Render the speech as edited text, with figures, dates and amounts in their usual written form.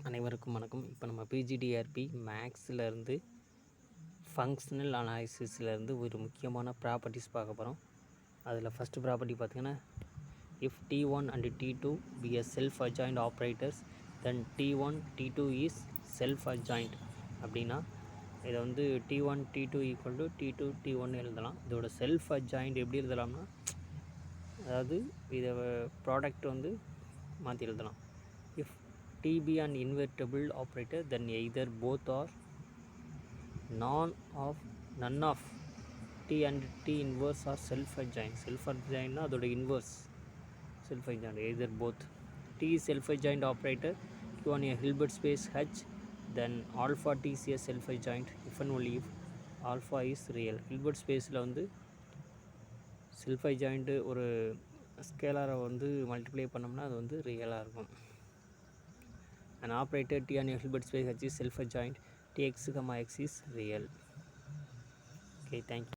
அனைவருக்கும் வணக்கம். இப்போ நம்ம பிஜிடிஆர்பி மேக்ஸ்லேருந்து ஃபங்க்ஷனல் அனாலிசிஸ்லேருந்து ஒரு முக்கியமான ப்ராப்பர்ட்டிஸ் பார்க்க போகிறோம். அதில் ஃபஸ்ட்டு ப்ராப்பர்ட்டி பார்த்திங்கன்னா, if T1 and T2 be a self-adjoint operators then T1 T2 is self-adjoint. அப்படின்னா இதை வந்து T1 T2 equal to T2 T1 எழுதலாம். இதோட செல்ஃப் அட்ஜாயிண்ட் எப்படி எழுதலாம்னா, அதாவது இதை ப்ராடக்ட் வந்து மாற்றி எழுதலாம். If T be an invertible operator then either both or none of T and T inverse are self-adjoint. Self-adjoint அதோட inverse self-adjoint, either both. T is self-adjoint operator on a Hilbert space H, then alpha T is a self-adjoint if and only if alpha is real. Hilbert spaceல வந்து self-adjoint ஒரு ஸ்கேலாரை வந்து multiply பண்ணோம்னா அது வந்து ரியலாக இருக்கும். An operator T on a Hilbert space H is self-adjoint. Tx, x is real. Okay, thank you.